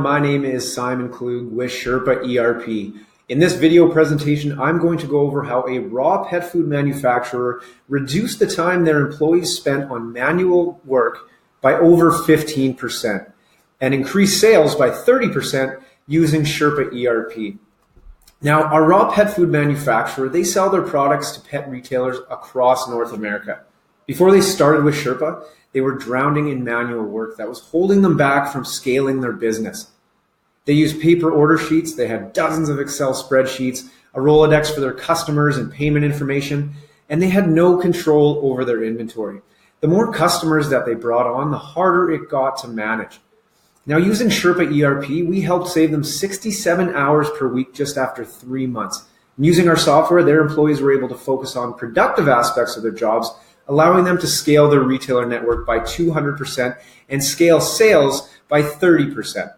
My name is Simon Klug with Sherpa ERP. In this video presentation, I'm going to go over how a raw pet food manufacturer reduced the time their employees spent on manual work by over 15% and increased sales by 30% using Sherpa ERP. Now, our raw pet food manufacturer, they sell their products to pet retailers across North America. Before they started with Sherpa, they were drowning in manual work that was holding them back from scaling their business. They used paper order sheets, they had dozens of Excel spreadsheets, a Rolodex for their customers and payment information, and they had no control over their inventory. The more customers that they brought on, the harder it got to manage. Now, using Sherpa ERP, we helped save them 67 hours per week just after 3 months. And using our software, their employees were able to focus on productive aspects of their jobs, allowing them to scale their retailer network by 200% and scale sales by 30%.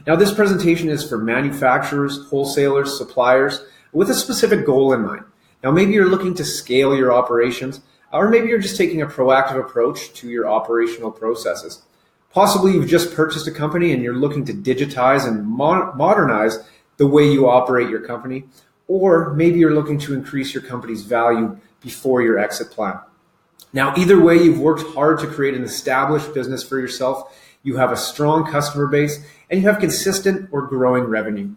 Now, this presentation is for manufacturers, wholesalers, suppliers, with a specific goal in mind. Now, maybe you're looking to scale your operations, or maybe you're just taking a proactive approach to your operational processes. Possibly you've just purchased a company and you're looking to digitize and modernize the way you operate your company, or maybe you're looking to increase your company's value before your exit plan. Now, either way, you've worked hard to create an established business for yourself. You have a strong customer base and you have consistent or growing revenue.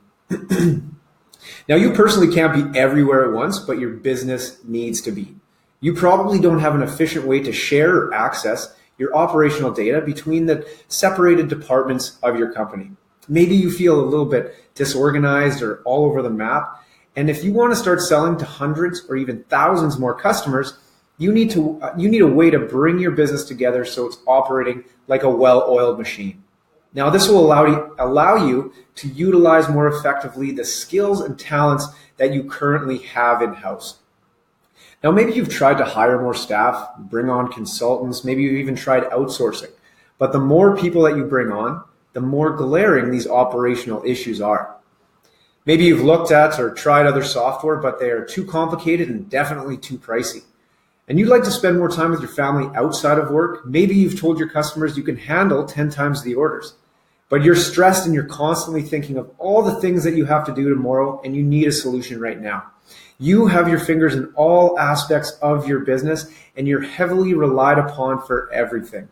Now, you personally can't be everywhere at once, but your business needs to be. You probably don't have an efficient way to share or access your operational data between the separated departments of your company. Maybe you feel a little bit disorganized or all over the map. And if you want to start selling to hundreds or even thousands more customers, you need a way to bring your business together so it's operating like a well-oiled machine. Now, this will allow you to utilize more effectively the skills and talents that you currently have in-house. Now, maybe you've tried to hire more staff, bring on consultants, maybe you've even tried outsourcing. But the more people that you bring on, the more glaring these operational issues are. Maybe you've looked at or tried other software, but they are too complicated and definitely too pricey. And you'd like to spend more time with your family outside of work. Maybe you've told your customers you can handle 10 times the orders, but you're stressed and you're constantly thinking of all the things that you have to do tomorrow and you need a solution right now. You have your fingers in all aspects of your business and you're heavily relied upon for everything.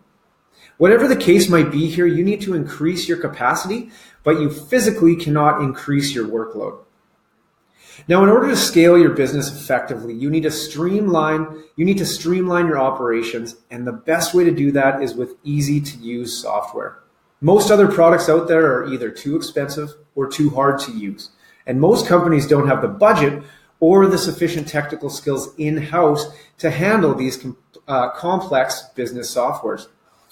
Whatever the case might be here, you need to increase your capacity, but you physically cannot increase your workload. Now, in order to scale your business effectively, you need to streamline your operations, and the best way to do that is with easy-to-use software. Most other products out there are either too expensive or too hard to use, and most companies don't have the budget or the sufficient technical skills in-house to handle these complex business softwares.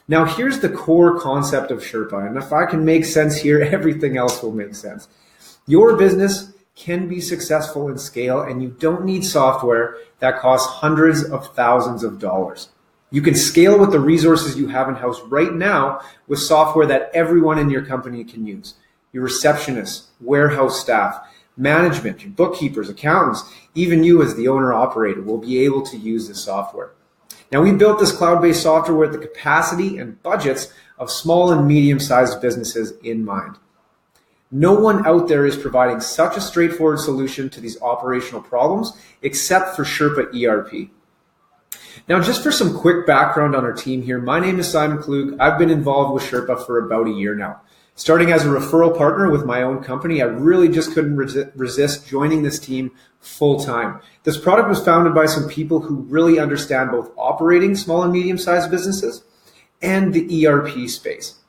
Now, here's the core concept of Sherpa, and if I can make sense here, everything else will make sense. Your business can be successful in scale, and you don't need software that costs hundreds of thousands of dollars. You can scale with the resources you have in-house right now with software that everyone in your company can use. Your receptionists, warehouse staff, management, your bookkeepers, accountants, even you as the owner-operator will be able to use this software. Now, we built this cloud-based software with the capacity and budgets of small and medium-sized businesses in mind. No one out there is providing such a straightforward solution to these operational problems except for Sherpa ERP. Now, just for some quick background on our team here, my name is Simon Klug. I've been involved with Sherpa for about a year now. Starting as a referral partner with my own company, I really just couldn't resist joining this team full time. This product was founded by some people who really understand both operating small and medium-sized businesses and the ERP space.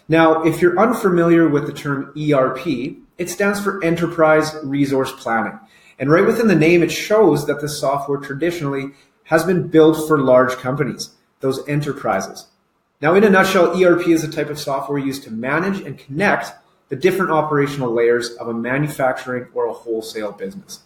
Now, if you're unfamiliar with the term ERP, it stands for Enterprise Resource Planning. And right within the name, it shows that the software traditionally has been built for large companies, those enterprises. Now, in a nutshell, ERP is a type of software used to manage and connect the different operational layers of a manufacturing or a wholesale business.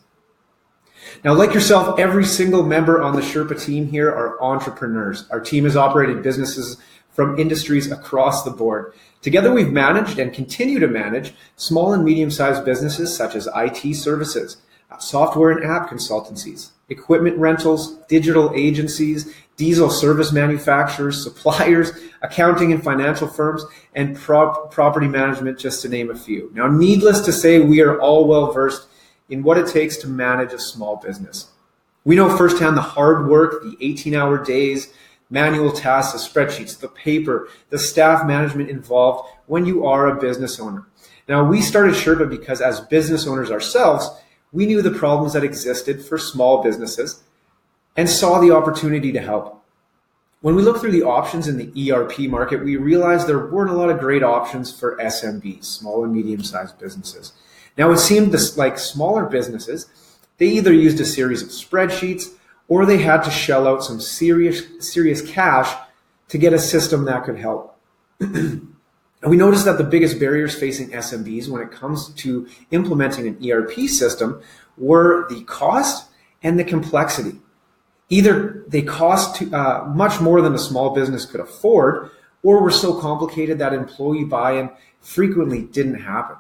Now, like yourself, every single member on the Sherpa team here are entrepreneurs. Our team has operated businesses from industries across the board. Together, we've managed and continue to manage small and medium-sized businesses such as IT services, software and app consultancies, equipment rentals, digital agencies, diesel service manufacturers, suppliers, accounting and financial firms, and property management, just to name a few. Now, needless to say, we are all well versed in what it takes to manage a small business. We know firsthand the hard work, the 18-hour days, manual tasks, the spreadsheets, the paper, the staff management involved when you are a business owner. Now, we started Sherpa because as business owners ourselves, we knew the problems that existed for small businesses and saw the opportunity to help. When we looked through the options in the ERP market, we realized there weren't a lot of great options for SMBs, small and medium-sized businesses. Now, it seemed like smaller businesses, they either used a series of spreadsheets or they had to shell out some serious cash to get a system that could help. And we noticed that the biggest barriers facing SMBs when it comes to implementing an ERP system were the cost and the complexity. Either they cost much more than a small business could afford, or were so complicated that employee buy-in frequently didn't happen.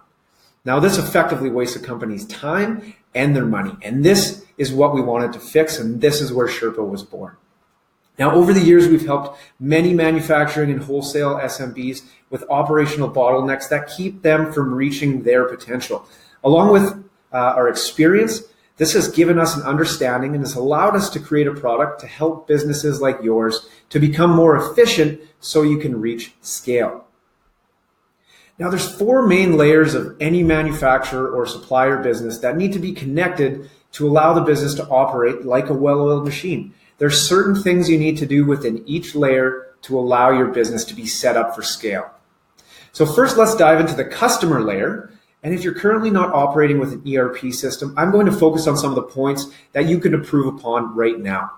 Now, this effectively wastes a company's time and their money. And this is what we wanted to fix, and this is where Sherpa was born. Now, over the years, we've helped many manufacturing and wholesale SMBs with operational bottlenecks that keep them from reaching their potential. Along with our experience, this has given us an understanding and has allowed us to create a product to help businesses like yours to become more efficient so you can reach scale. Now, there's 4 main layers of any manufacturer or supplier business that need to be connected to allow the business to operate like a well-oiled machine. There's certain things you need to do within each layer to allow your business to be set up for scale. So first, let's dive into the customer layer. And if you're currently not operating with an ERP system, I'm going to focus on some of the points that you can improve upon right now.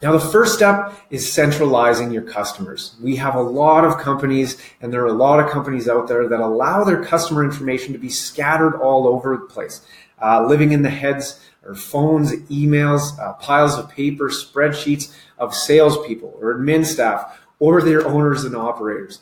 Now, the first step is centralizing your customers. We have a lot of companies, and there are a lot of companies out there that allow their customer information to be scattered all over the place, living in the heads or phones, emails, piles of paper, spreadsheets of salespeople or admin staff or their owners and operators.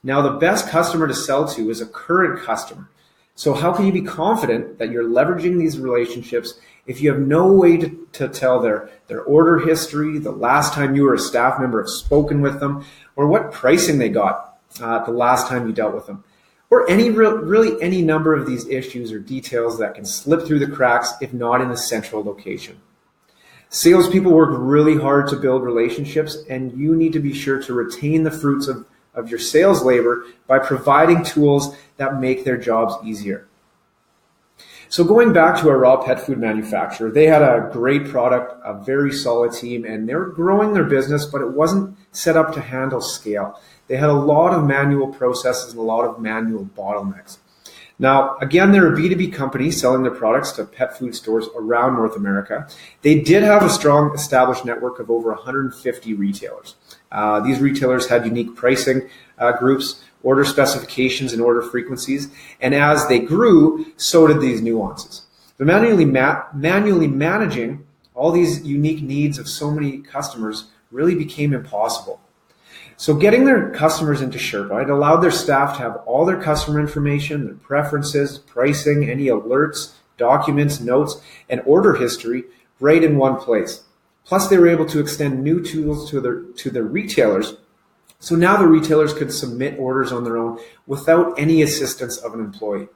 Now, the best customer to sell to is a current customer. So how can you be confident that you're leveraging these relationships if you have no way to tell their order history, the last time you or a staff member have spoken with them, or what pricing they got the last time you dealt with them, or really any number of these issues or details that can slip through the cracks if not in a central location. Salespeople work really hard to build relationships, and you need to be sure to retain the fruits of your sales labor by providing tools that make their jobs easier. So going back to our raw pet food manufacturer, they had a great product, a very solid team, and they were growing their business, but it wasn't set up to handle scale. They had a lot of manual processes and a lot of manual bottlenecks. Now, again, they're a B2B company selling their products to pet food stores around North America. They did have a strong established network of over 150 retailers. These retailers had unique pricing groups, order specifications, and order frequencies. And as they grew, so did these nuances. The manually managing all these unique needs of so many customers really became impossible. So getting their customers into Sherpa, it allowed their staff to have all their customer information, their preferences, pricing, any alerts, documents, notes, and order history right in one place. Plus, they were able to extend new tools to their retailers. So now the retailers could submit orders on their own without any assistance of an employee.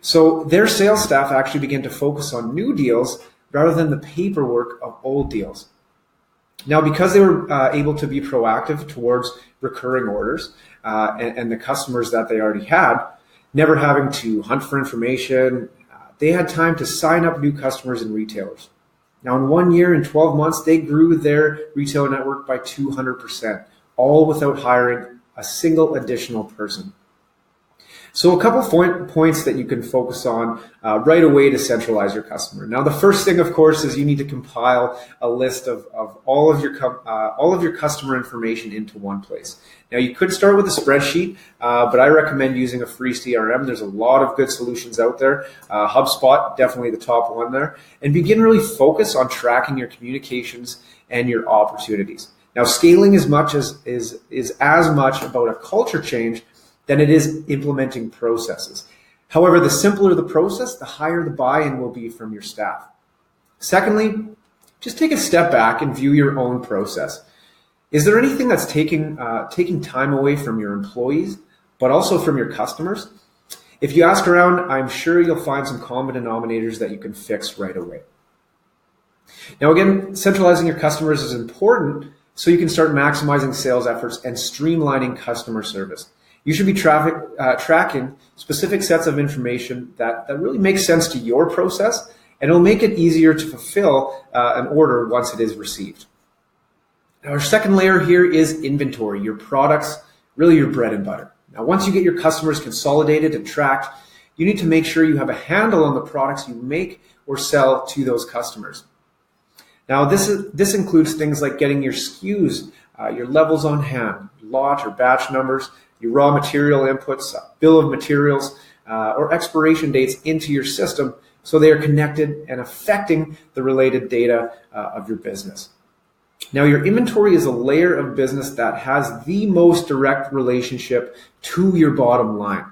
So their sales staff actually began to focus on new deals rather than the paperwork of old deals. Now, because they were able to be proactive towards recurring orders and the customers that they already had, never having to hunt for information, they had time to sign up new customers and retailers. Now, in 1 year and 12 months, they grew their retailer network by 200%, all without hiring a single additional person. So a couple points that you can focus on right away to centralize your customer. Now, the first thing, of course, is you need to compile a list of all of your customer information into one place. Now, you could start with a spreadsheet, but I recommend using a free CRM. There's a lot of good solutions out there. HubSpot, definitely the top one there. And begin really focus on tracking your communications and your opportunities. Now, scaling is as much about a culture change than it is implementing processes. However, the simpler the process, the higher the buy-in will be from your staff. Secondly, just take a step back and view your own process. Is there anything that's taking time away from your employees, but also from your customers? If you ask around, I'm sure you'll find some common denominators that you can fix right away. Now again, centralizing your customers is important so you can start maximizing sales efforts and streamlining customer service. You should be tracking specific sets of information that really makes sense to your process, and it'll make it easier to fulfill an order once it is received. Now, our second layer here is inventory, your products, really your bread and butter. Now, once you get your customers consolidated and tracked, you need to make sure you have a handle on the products you make or sell to those customers. Now, this includes things like getting your SKUs, your levels on hand, lot or batch numbers, your raw material inputs, bill of materials, or expiration dates into your system so they are connected and affecting the related data of your business. Now, your inventory is a layer of business that has the most direct relationship to your bottom line.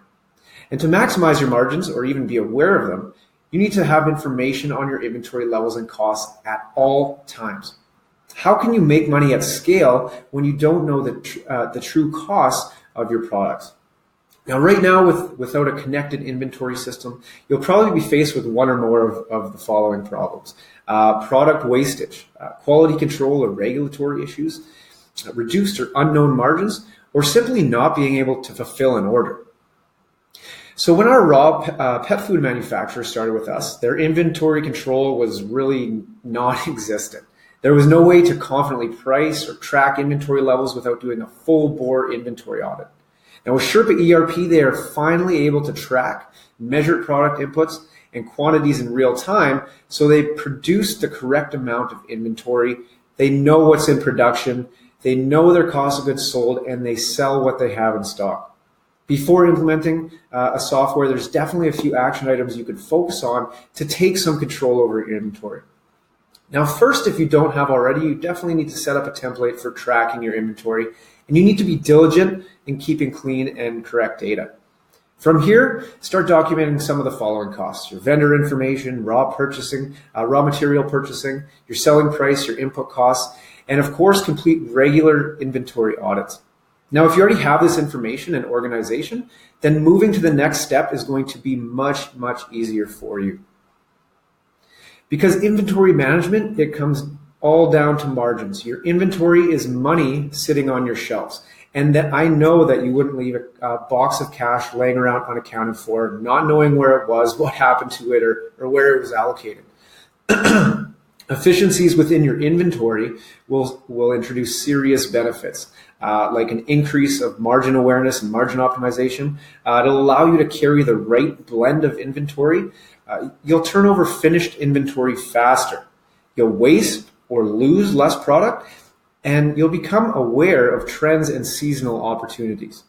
And to maximize your margins or even be aware of them, you need to have information on your inventory levels and costs at all times. How can you make money at scale when you don't know the true costs of your products? Now, right now, without a connected inventory system, you'll probably be faced with one or more of the following problems. Product wastage, quality control or regulatory issues, reduced or unknown margins, or simply not being able to fulfill an order. So when our raw pet food manufacturer started with us, their inventory control was really non-existent. There was no way to confidently price or track inventory levels without doing a full-bore inventory audit. Now with Sherpa ERP, they are finally able to track, measure product inputs and quantities in real time, so they produce the correct amount of inventory. They know what's in production, they know their cost of goods sold, and they sell what they have in stock. Before implementing a software, there's definitely a few action items you could focus on to take some control over your inventory. Now, first, if you don't have already, you definitely need to set up a template for tracking your inventory, and you need to be diligent in keeping clean and correct data. From here, start documenting some of the following costs: your vendor information, raw material purchasing, your selling price, your input costs, and of course, complete regular inventory audits. Now, if you already have this information and organization, then moving to the next step is going to be much, much easier for you. Because inventory management, it comes all down to margins. Your inventory is money sitting on your shelves. And that I know that you wouldn't leave a box of cash laying around unaccounted for, not knowing where it was, what happened to it, or where it was allocated. Efficiencies within your inventory will introduce serious benefits, like an increase of margin awareness and margin optimization. It'll allow you to carry the right blend of inventory. You'll turn over finished inventory faster. You'll waste or lose less product, and you'll become aware of trends and seasonal opportunities.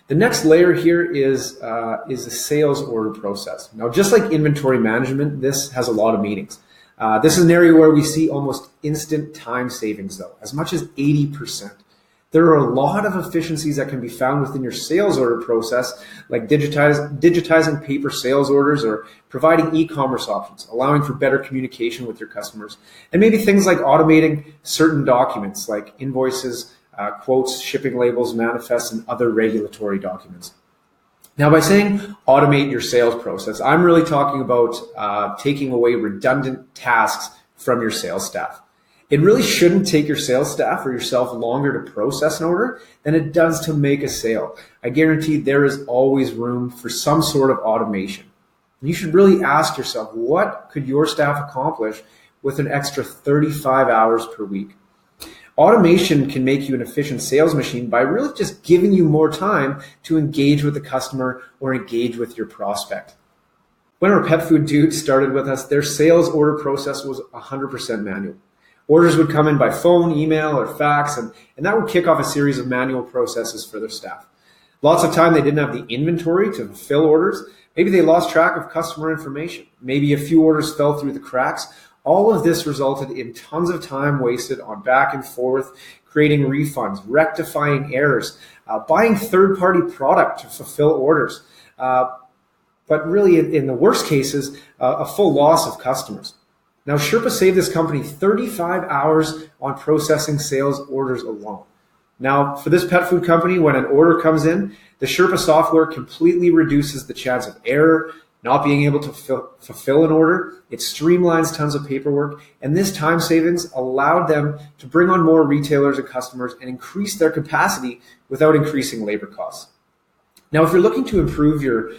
The next layer here is the sales order process. Now, just like inventory management, this has a lot of meanings. This is an area where we see almost instant time savings, though, as much as 80%. There are a lot of efficiencies that can be found within your sales order process, like digitizing paper sales orders or providing e-commerce options, allowing for better communication with your customers, and maybe things like automating certain documents like invoices, quotes, shipping labels, manifests, and other regulatory documents. Now, by saying automate your sales process, I'm really talking about taking away redundant tasks from your sales staff. It really shouldn't take your sales staff or yourself longer to process an order than it does to make a sale. I guarantee there is always room for some sort of automation. You should really ask yourself, what could your staff accomplish with an extra 35 hours per week? Automation can make you an efficient sales machine by really just giving you more time to engage with the customer or engage with your prospect. When our pet food dudes started with us, their sales order process was 100% manual. Orders would come in by phone, email, or fax, and that would kick off a series of manual processes for their staff. Lots of time they didn't have the inventory to fulfill orders. Maybe they lost track of customer information. Maybe a few orders fell through the cracks. All of this resulted in tons of time wasted on back and forth, creating refunds, rectifying errors, buying third-party product to fulfill orders. But really, in the worst cases, a full loss of customers. Now, Sherpa saved this company 35 hours on processing sales orders alone. Now, for this pet food company, when an order comes in, the Sherpa software completely reduces the chance of error, not being able to fulfill an order. It streamlines tons of paperwork, and this time savings allowed them to bring on more retailers and customers and increase their capacity without increasing labor costs. Now, if you're looking to improve your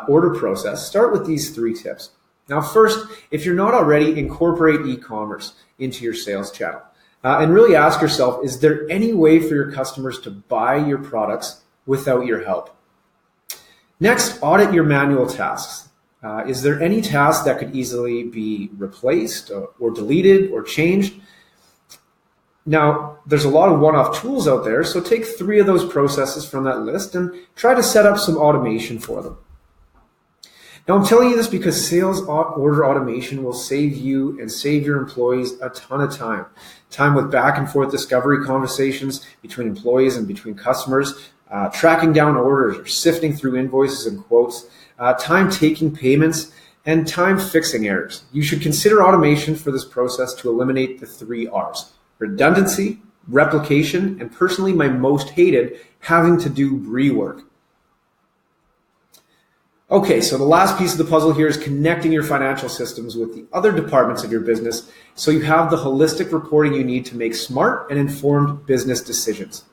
order process, start with these 3 tips. Now, first, if you're not already, incorporate e-commerce into your sales channel. And really ask yourself, is there any way for your customers to buy your products without your help? Next, audit your manual tasks. Is there any task that could easily be replaced or deleted or changed? Now, there's a lot of one-off tools out there, so take 3 of those processes from that list and try to set up some automation for them. Now, I'm telling you this because sales order automation will save you and save your employees a ton of time. Time with back and forth discovery conversations between employees and between customers, tracking down orders or sifting through invoices and quotes, time taking payments, and time fixing errors. You should consider automation for this process to eliminate the 3 R's: redundancy, replication, and personally my most hated, having to do rework. Okay, so the last piece of the puzzle here is connecting your financial systems with the other departments of your business so you have the holistic reporting you need to make smart and informed business decisions.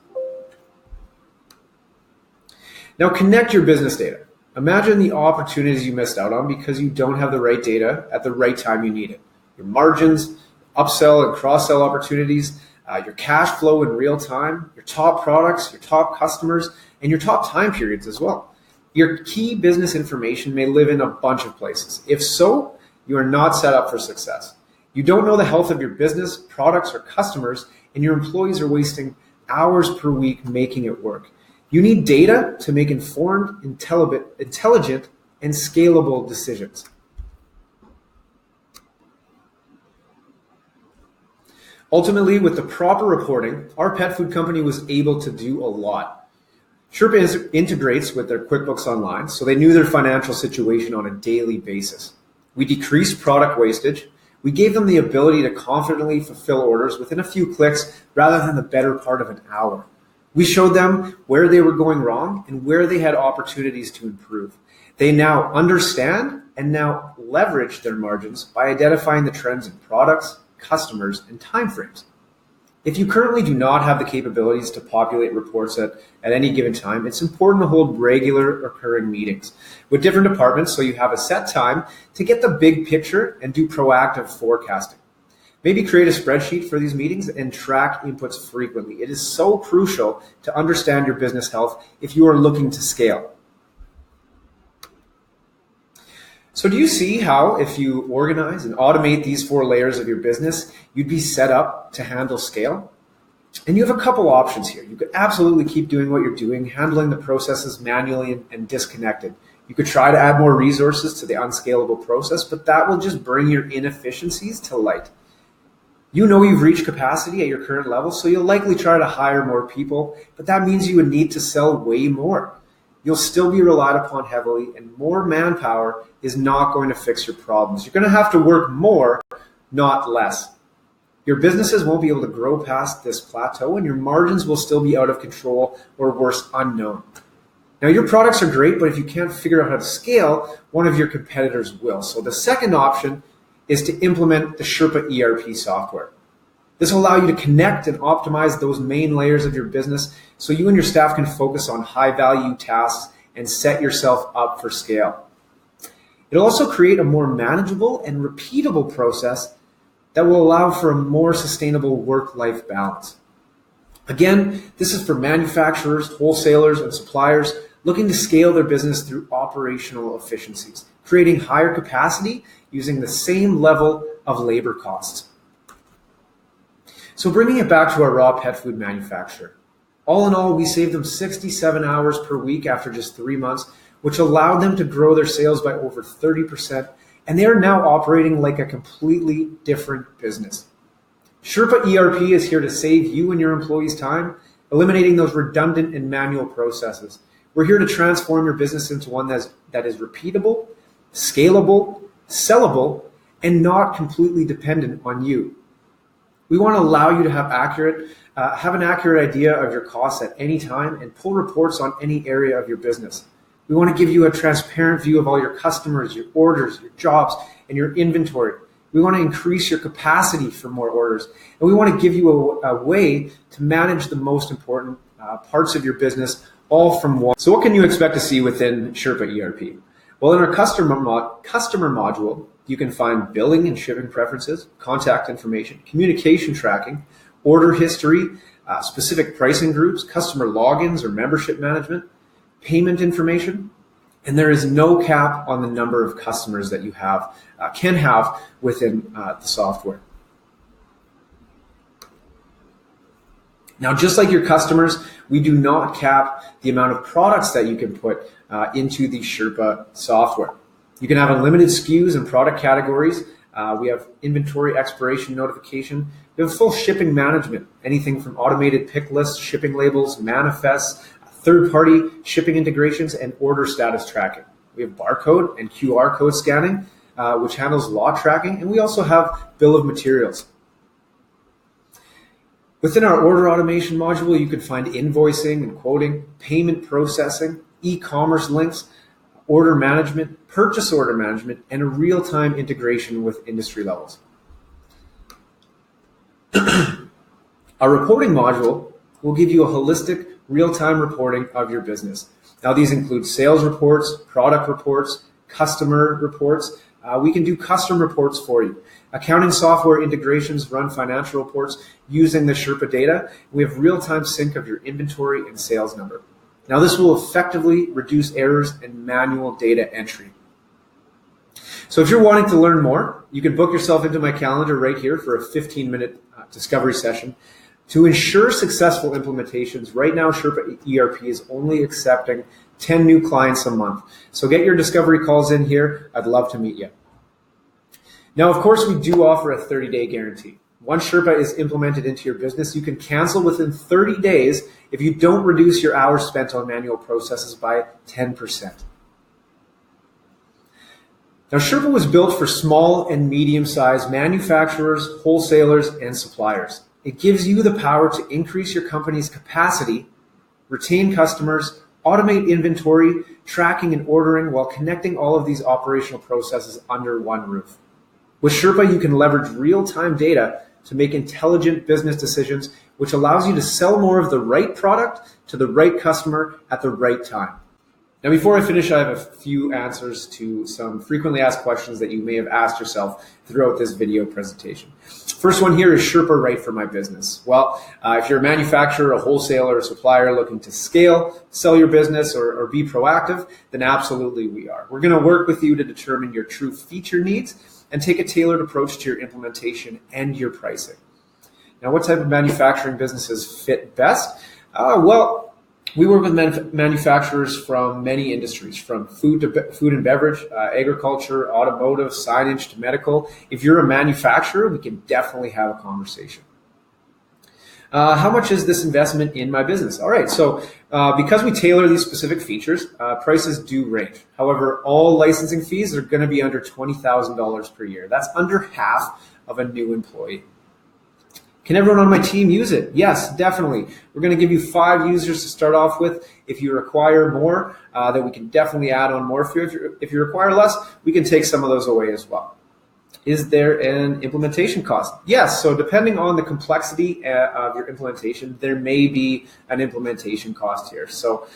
Now connect your business data. Imagine the opportunities you missed out on because you don't have the right data at the right time you need it. Your margins, upsell and cross-sell opportunities, your cash flow in real time, your top products, your top customers, and your top time periods as well. Your key business information may live in a bunch of places. If so, you are not set up for success. You don't know the health of your business, products, or customers, and your employees are wasting hours per week making it work. You need data to make informed, intelligent, and scalable decisions. Ultimately, with the proper reporting, our pet food company was able to do a lot. Sherpa integrates with their QuickBooks Online, so they knew their financial situation on a daily basis. We decreased product wastage. We gave them the ability to confidently fulfill orders within a few clicks rather than the better part of an hour. We showed them where they were going wrong and where they had opportunities to improve. They now understand and now leverage their margins by identifying the trends in products, customers, and timeframes. If you currently do not have the capabilities to populate reports at any given time, it's important to hold regular occurring meetings with different departments so you have a set time to get the big picture and do proactive forecasting. Maybe create a spreadsheet for these meetings and track inputs frequently. It is so crucial to understand your business health if you are looking to scale. So do you see how if you organize and automate these 4 layers of your business, you'd be set up to handle scale? And you have a couple options here. You could absolutely keep doing what you're doing, handling the processes manually and disconnected. You could try to add more resources to the unscalable process, but that will just bring your inefficiencies to light. You know you've reached capacity at your current level, so you'll likely try to hire more people, but that means you would need to sell way more. You'll still be relied upon heavily, and more manpower is not going to fix your problems. You're going to have to work more, not less. Your businesses won't be able to grow past this plateau, and your margins will still be out of control or worse, unknown. Now, your products are great, but if you can't figure out how to scale, one of your competitors will. So the second option is to implement the Sherpa ERP software. This will allow you to connect and optimize those main layers of your business so you and your staff can focus on high-value tasks and set yourself up for scale. It'll also create a more manageable and repeatable process that will allow for a more sustainable work-life balance. Again, this is for manufacturers, wholesalers, and suppliers looking to scale their business through operational efficiencies, creating higher capacity using the same level of labor costs. So bringing it back to our raw pet food manufacturer. All in all, we saved them 67 hours per week after just 3 months, which allowed them to grow their sales by over 30%, and they are now operating like a completely different business. Sherpa ERP is here to save you and your employees time, eliminating those redundant and manual processes. We're here to transform your business into one that is repeatable, scalable, sellable, and not completely dependent on you. We want to allow you to have an accurate idea of your costs at any time and pull reports on any area of your business. We want to give you a transparent view of all your customers, your orders, your jobs, and your inventory. We want to increase your capacity for more orders, and we want to give you a way to manage the most important parts of your business all from one. So what can you expect to see within Sherpa ERP? Well, in our customer module, you can find billing and shipping preferences, contact information, communication tracking, order history, specific pricing groups, customer logins or membership management, payment information, and there is no cap on the number of customers that you can have within the software. Now, just like your customers, we do not cap the amount of products that you can put into the Sherpa software. You can have unlimited SKUs and product categories. We have inventory expiration notification. We have full shipping management, anything from automated pick lists, shipping labels, manifests, third-party shipping integrations, and order status tracking. We have barcode and QR code scanning, which handles lot tracking, and we also have bill of materials. Within our order automation module, you can find invoicing and quoting, payment processing, e-commerce links, order management, purchase order management, and a real-time integration with industry levels. Our reporting module will give you a holistic, real-time reporting of your business. Now, these include sales reports, product reports, customer reports. We can do custom reports for you. Accounting software integrations run financial reports using the Sherpa data. We have real-time sync of your inventory and sales number. Now, this will effectively reduce errors and manual data entry. So if you're wanting to learn more, you can book yourself into my calendar right here for a 15-minute discovery session. To ensure successful implementations, right now Sherpa ERP is only accepting 10 new clients a month. So get your discovery calls in here. I'd love to meet you. Now, of course, we do offer a 30-day guarantee. Once Sherpa is implemented into your business, you can cancel within 30 days if you don't reduce your hours spent on manual processes by 10%. Now, Sherpa was built for small and medium-sized manufacturers, wholesalers, and suppliers. It gives you the power to increase your company's capacity, retain customers, automate inventory, tracking, and ordering while connecting all of these operational processes under one roof. With Sherpa, you can leverage real-time data to make intelligent business decisions, which allows you to sell more of the right product to the right customer at the right time. Now, before I finish, I have a few answers to some frequently asked questions that you may have asked yourself throughout this video presentation. First one here is Sherpa right for my business? Well, if you're a manufacturer, a wholesaler, a supplier looking to scale, sell your business, or be proactive, then absolutely we are. We're going to work with you to determine your true feature needs and take a tailored approach to your implementation and your pricing. Now, what type of manufacturing businesses fit best? Well, we work with manufacturers from many industries, from food and beverage, agriculture, automotive, signage to medical. If you're a manufacturer, we can definitely have a conversation. How much is this investment in my business? All right, so because we tailor these specific features, prices do range. However, all licensing fees are going to be under $20,000 per year. That's under half of a new employee. Can everyone on my team use it? Yes, definitely. We're going to give you 5 users to start off with. If you require more, then we can definitely add on more. If you require less, we can take some of those away as well. Is there an implementation cost? Yes. So depending on the complexity of your implementation, there may be an implementation cost here. So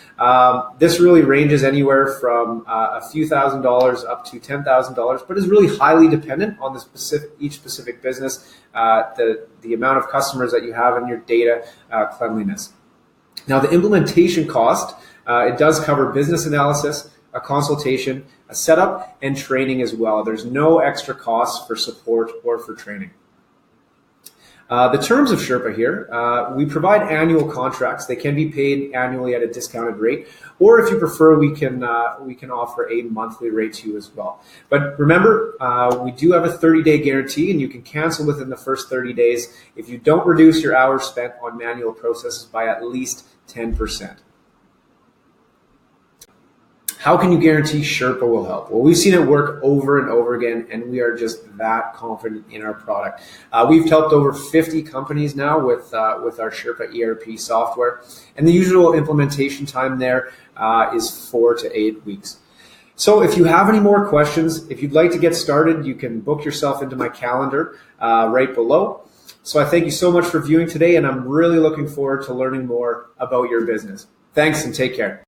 this really ranges anywhere from a few $1,000s up to $10,000, but is really highly dependent on each specific business, the amount of customers that you have, and your data cleanliness. Now, the implementation cost, it does cover business analysis, a consultation, a setup, and training as well. There's no extra costs for support or for training. The terms of Sherpa here, we provide annual contracts. They can be paid annually at a discounted rate, or if you prefer, we can offer a monthly rate to you as well. But remember, we do have a 30-day guarantee, and you can cancel within the first 30 days if you don't reduce your hours spent on manual processes by at least 10%. How can you guarantee Sherpa will help? Well, we've seen it work over and over again, and we are just that confident in our product. We've helped over 50 companies now with our Sherpa ERP software, and the usual implementation time there is 4 to 8 weeks. So if you have any more questions, if you'd like to get started, you can book yourself into my calendar right below. So I thank you so much for viewing today, and I'm really looking forward to learning more about your business. Thanks, and take care.